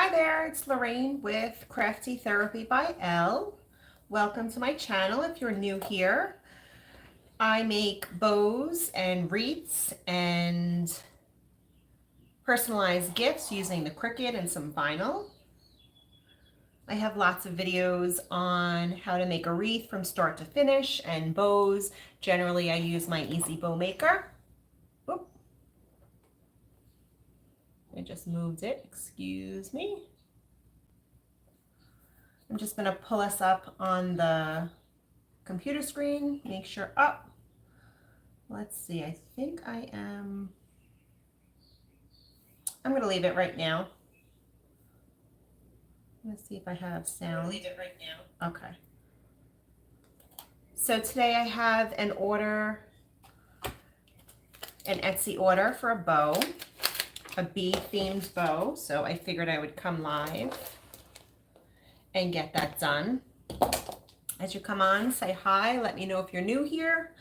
Hi there, it's Lorraine with Crafty Therapy by Elle. Welcome to my channel if you're new here. I make bows and wreaths and personalized gifts using the Cricut and some vinyl. I have lots of videos on how to make a wreath from start to finish and bows. Generally, I use my Easy Bow Maker. Oop. I just moved it, excuse me. I'm just going to pull us up on the computer screen, make sure up. Let's see, I think I'm going to leave it right now. Let's see if I have sound. Leave it right now. Okay. So today I have an order, an Etsy order for a bow, a bee themed bow. So I figured I would come live and get that done. As you come on, say hi. Let me know if you're new here.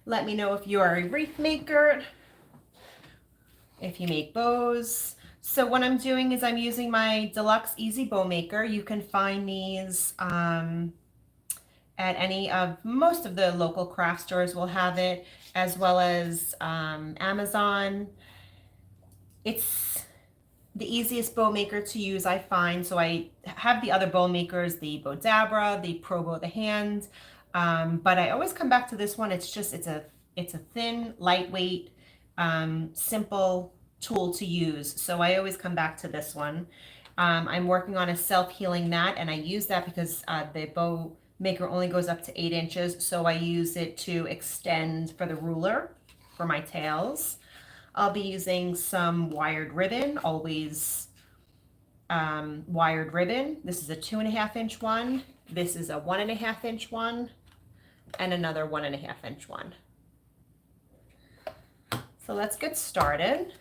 Let me know if you are a wreath maker, if you make bows. So what I'm doing is I'm using my Deluxe Easy Bow Maker. You can find these at most of the local craft stores will have it, as well as Amazon. It's the easiest bow maker to use, I find. So I have the other bow makers, the Bowdabra, the Pro Bow the Hand, but I always come back to this one. It's a thin, lightweight, simple tool to use. So I always come back to this one. I'm working on a self-healing mat, and I use that because the bow maker only goes up to 8 inches. So I use it to extend for the ruler for my tails. I'll be using some wired ribbon, always wired ribbon. This is a 2.5 inch one. This is a 1.5 inch one, and another 1.5 inch one. So let's get started.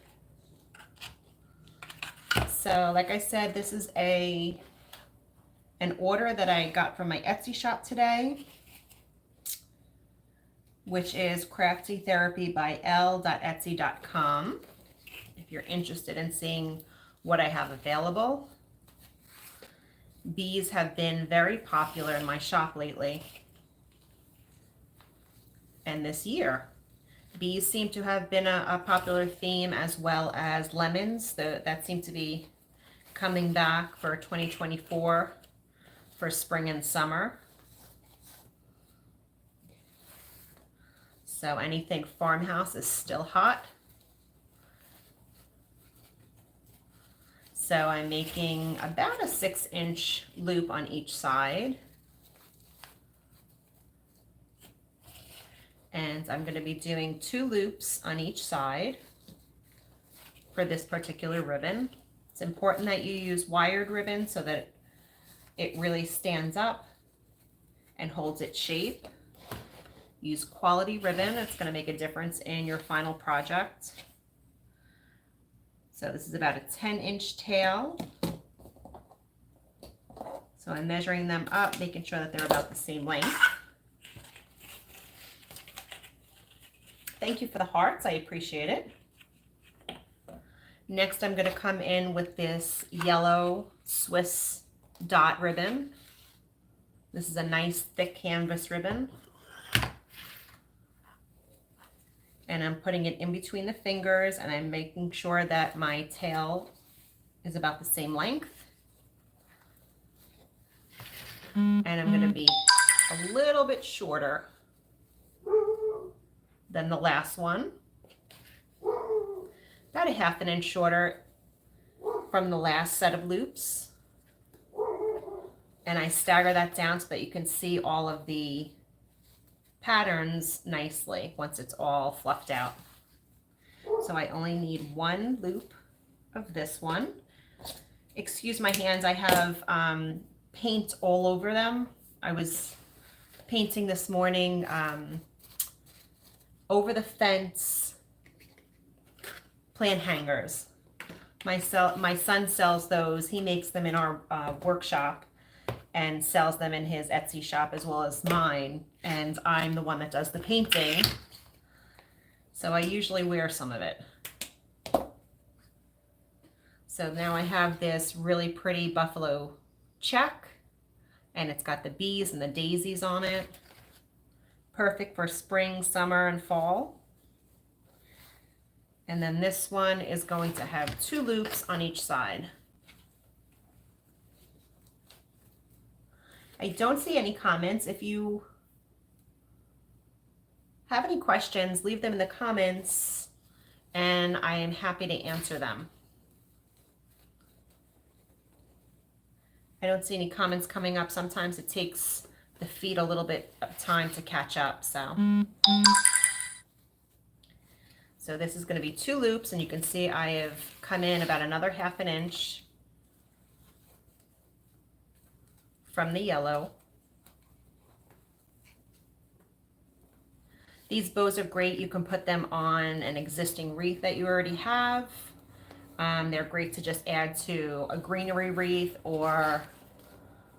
So like I said, this is an order that I got from my Etsy shop today, which is craftytherapybyelle.etsy.com. If you're interested in seeing what I have available. Bees have been very popular in my shop lately and this year. Bees seem to have been a popular theme, as well as lemons. That seem to be coming back for 2024 for spring and summer. So anything farmhouse is still hot. So I'm making about a 6-inch loop on each side. And I'm going to be doing 2 loops on each side for this particular ribbon. It's important that you use wired ribbon so that it really stands up and holds its shape. Use quality ribbon. It's going to make a difference in your final project. So this is about a 10-inch tail. So I'm measuring them up, making sure that they're about the same length. Thank you for the hearts, I appreciate it. Next, I'm going to come in with this yellow Swiss dot ribbon. This is a nice thick canvas ribbon. And I'm putting it in between the fingers, and I'm making sure that my tail is about the same length. And I'm going to be a little bit shorter than the last one. About a 1/2 inch shorter from the last set of loops. And I stagger that down so that you can see all of the patterns nicely once it's all fluffed out. So I only need 1 loop of this one. Excuse my hands, I have paint all over them. I was painting this morning over the fence plant hangers. My son sells those. He makes them in our workshop and sells them in his Etsy shop as well as mine. And I'm the one that does the painting. So I usually wear some of it. So now I have this really pretty buffalo check, and it's got the bees and the daisies on it. Perfect for spring, summer, and fall. And then this one is going to have 2 loops on each side. I don't see any comments. If you have any questions, leave them in the comments and I am happy to answer them. I don't see any comments coming up. Sometimes it takes the feed a little bit of time to catch up. So this is going to be 2 loops, and you can see I have come in about another 1/2 inch from the yellow. These bows are great. You can put them on an existing wreath that you already have. They're great to just add to a greenery wreath or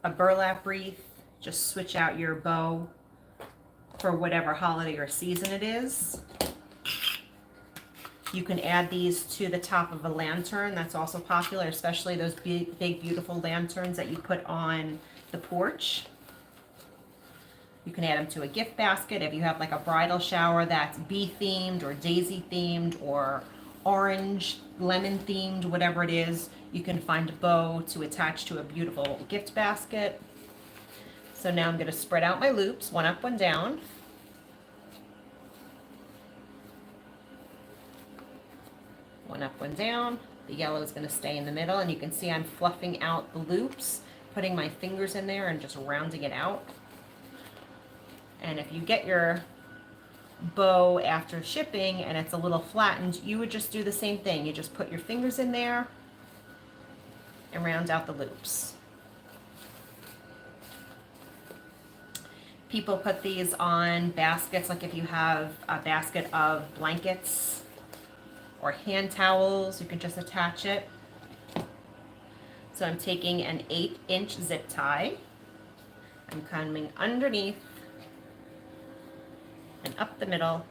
a burlap wreath. Just switch out your bow for whatever holiday or season it is. You can add these to the top of a lantern. That's also popular, especially those big, beautiful lanterns that you put on the porch. You can add them to a gift basket if you have like a bridal shower that's bee themed or daisy themed or orange, lemon themed, whatever it is. You can find a bow to attach to a beautiful gift basket. So now I'm going to spread out my loops, one up, one down. One up, one down. The yellow is going to stay in the middle, and you can see I'm fluffing out the loops, putting my fingers in there and just rounding it out. And if you get your bow after shipping and it's a little flattened, you would just do the same thing. You just put your fingers in there and round out the loops. People put these on baskets, like if you have a basket of blankets or hand towels, you can just attach it. So I'm taking an 8-inch zip tie. I'm coming underneath and up the middle.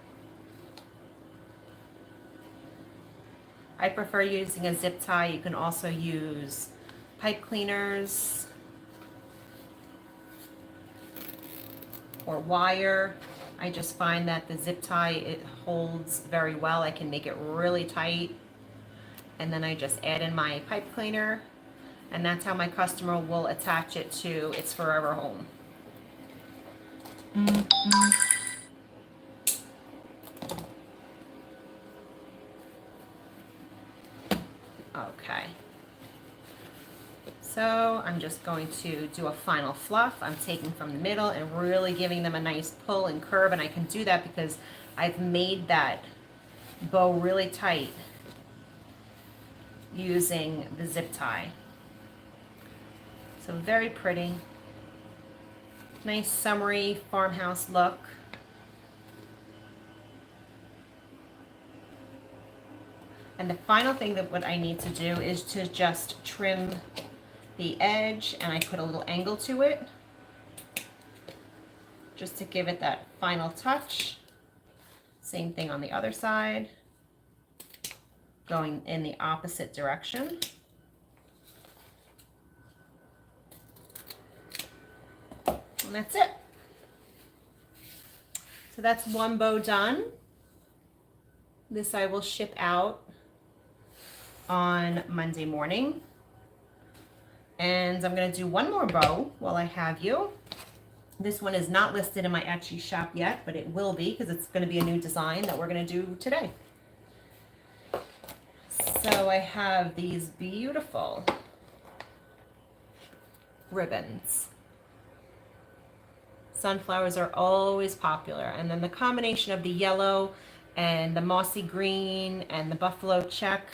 I prefer using a zip tie. You can also use pipe cleaners or wire. I just find that the zip tie, it holds very well. I can make it really tight. And then I just add in my pipe cleaner, and that's how my customer will attach it to its forever home. Okay. So I'm just going to do a final fluff. I'm taking from the middle and really giving them a nice pull and curve, and I can do that because I've made that bow really tight using the zip tie. So very pretty. Nice summery farmhouse look. And the final thing that what I need to do is to just trim the edge, and I put a little angle to it just to give it that final touch. Same thing on the other side, going in the opposite direction. And that's it. So that's one bow done. This I will ship out on Monday morning. And I'm going to do one more bow while I have you. This one is not listed in my Etsy shop yet, but it will be because it's going to be a new design that we're going to do today. So I have these beautiful ribbons. Sunflowers are always popular. And then the combination of the yellow and the mossy green and the buffalo check,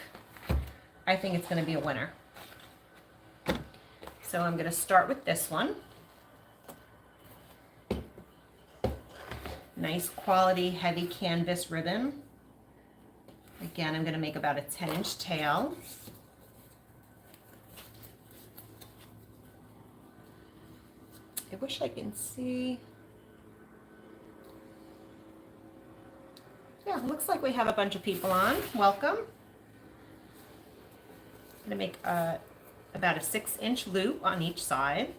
I think it's going to be a winner. So I'm going to start with this one. Nice quality heavy canvas ribbon. Again, I'm going to make about a 10-inch tail. I wish I can see. Yeah, looks like we have a bunch of people on. Welcome. I'm gonna make about a 6-inch loop on each side.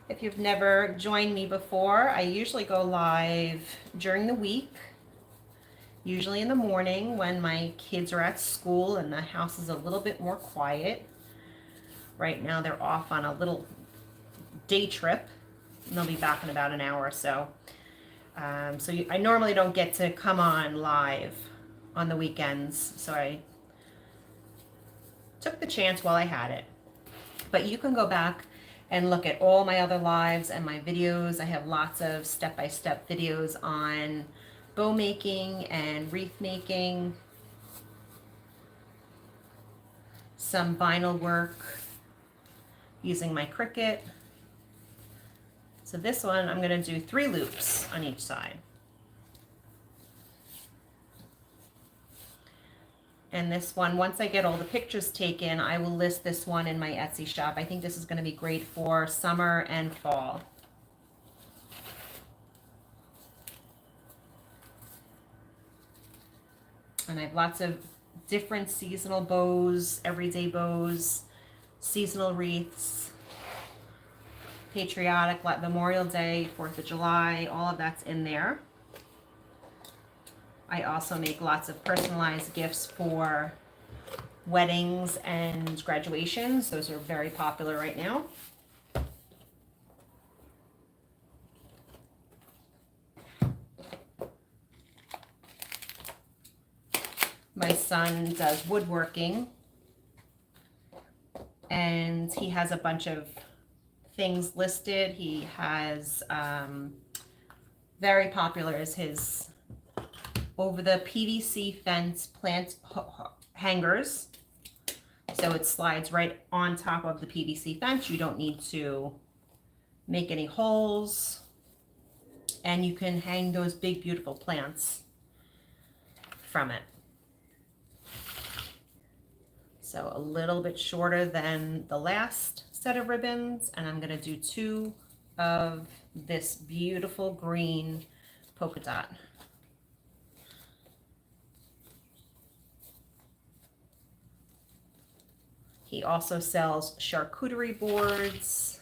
If you've never joined me before, I usually go live during the week, usually in the morning when my kids are at school and the house is a little bit more quiet. Right now they're off on a little day trip and they'll be back in about an hour or so. I normally don't get to come on live on the weekends, so I took the chance while I had it. But you can go back and look at all my other lives and my videos. I have lots of step-by-step videos on bow making and wreath making, some vinyl work using my Cricut. So this one, I'm going to do 3 loops on each side. And this one, once I get all the pictures taken, I will list this one in my Etsy shop. I think this is going to be great for summer and fall. And I have lots of different seasonal bows, everyday bows, seasonal wreaths, patriotic, like Memorial Day, 4th of July, all of that's in there. I also make lots of personalized gifts for weddings and graduations. Those are very popular right now. My son does woodworking, and he has a bunch of things listed. He has very popular is his over the PVC fence plant hangers. So it slides right on top of the PVC fence. You don't need to make any holes, and you can hang those big beautiful plants from it. So a little bit shorter than the last set of ribbons, and I'm going to do 2 of this beautiful green polka dot. He also sells charcuterie boards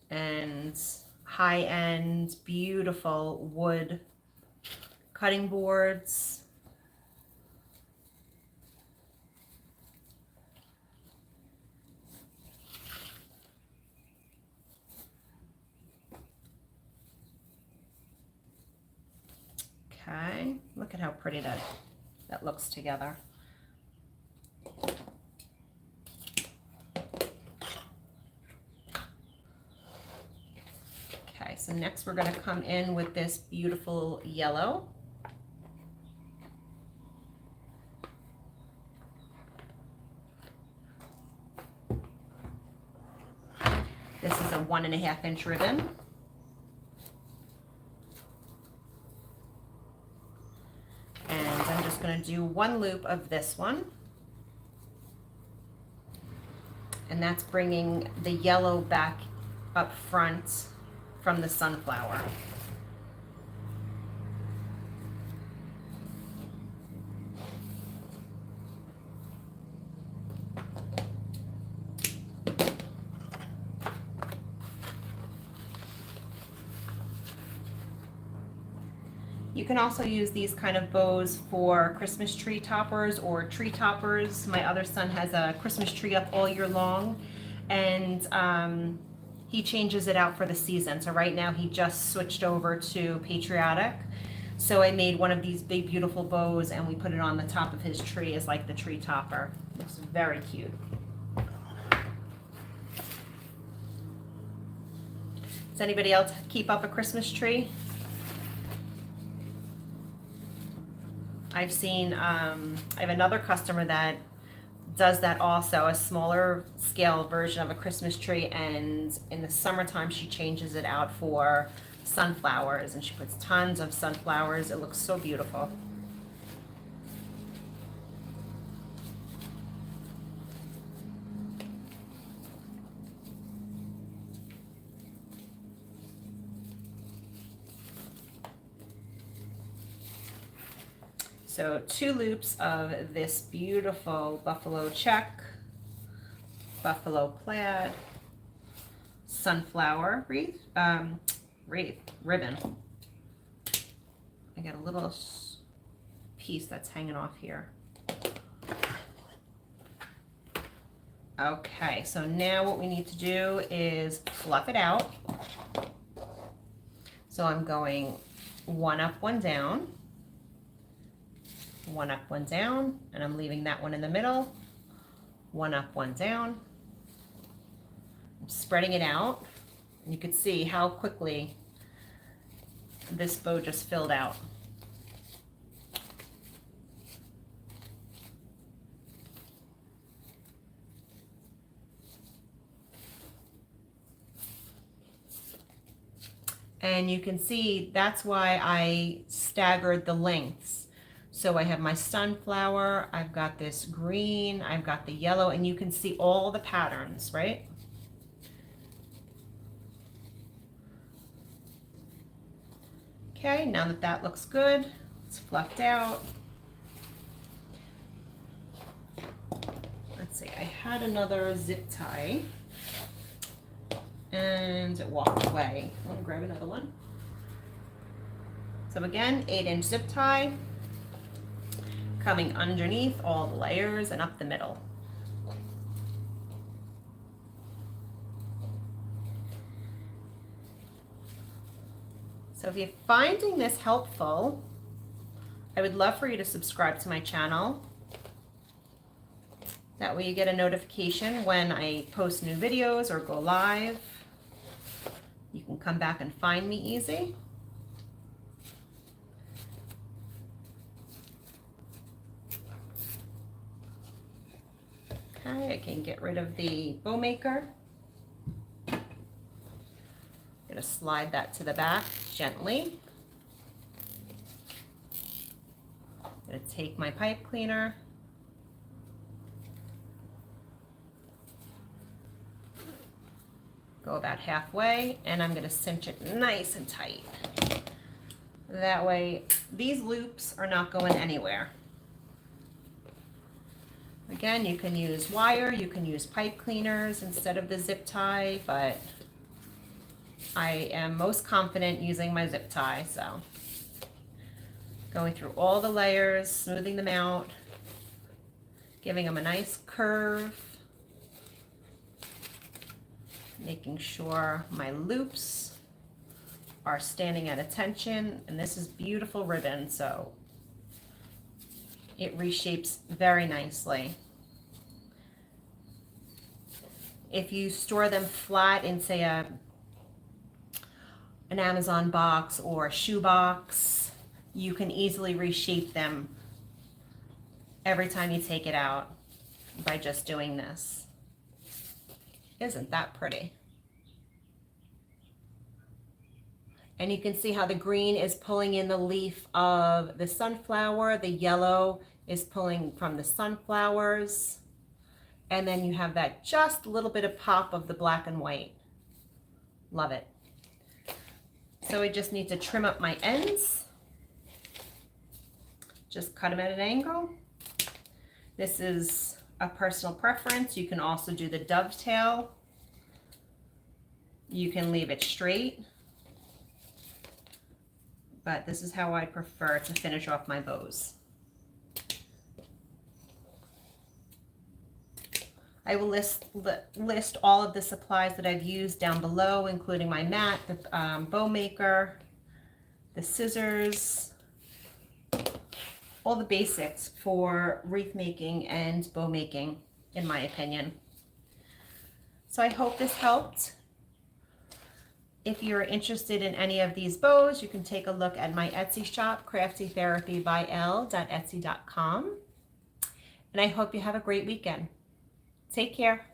and high-end beautiful wood cutting boards. Okay, look at how pretty that looks together. Okay, so next we're going to come in with this beautiful yellow. This is a 1.5-inch ribbon. And I'm just going to do 1 loop of this one. And that's bringing the yellow back up front from the sunflower. You can also use these kind of bows for Christmas tree toppers or tree toppers. My other son has a Christmas tree up all year long, and he changes it out for the season. So right now he just switched over to patriotic. So I made one of these big beautiful bows and we put it on the top of his tree as like the tree topper. Looks very cute. Does anybody else keep up a Christmas tree? I've seen, I have another customer that does that also, a smaller scale version of a Christmas tree, and in the summertime she changes it out for sunflowers, and she puts tons of sunflowers. It looks so beautiful. So 2 loops of this beautiful buffalo check, buffalo plaid, sunflower ribbon. I got a little piece that's hanging off here. Okay, so now what we need to do is fluff it out. So I'm going 1 up, 1 down, 1 up, 1 down, and I'm leaving that one in the middle. 1 up, 1 down. I'm spreading it out. And you can see how quickly this bow just filled out. And you can see that's why I staggered the lengths. So I have my sunflower, I've got this green, I've got the yellow, and you can see all the patterns, right? Okay, now that that looks good, it's fluffed out. Let's see, I had another zip tie and it walked away. I'm gonna grab another one. So again, 8-inch zip tie, coming underneath all the layers and up the middle. So if you're finding this helpful, I would love for you to subscribe to my channel. That way you get a notification when I post new videos or go live. You can come back and find me easy. Okay, I can get rid of the bow maker. I'm going to slide that to the back gently. I'm going to take my pipe cleaner. Go about halfway, and I'm going to cinch it nice and tight. That way these loops are not going anywhere. Again, you can use wire, you can use pipe cleaners instead of the zip tie, but I am most confident using my zip tie. So going through all the layers, smoothing them out, giving them a nice curve, making sure my loops are standing at attention. And this is beautiful ribbon, so it reshapes very nicely. If you store them flat in, say, an Amazon box or a shoe box, you can easily reshape them every time you take it out by just doing this. Isn't that pretty? And you can see how the green is pulling in the leaf of the sunflower. The yellow is pulling from the sunflowers. And then you have that just a little bit of pop of the black and white. Love it. So I just need to trim up my ends. Just cut them at an angle. This is a personal preference. You can also do the dovetail. You can leave it straight. But this is how I prefer to finish off my bows. I will list all of the supplies that I've used down below, including my mat, the bow maker, the scissors, all the basics for wreath making and bow making, in my opinion. So I hope this helped. If you're interested in any of these bows, you can take a look at my Etsy shop, craftytherapybyl.etsy.com. And I hope you have a great weekend. Take care.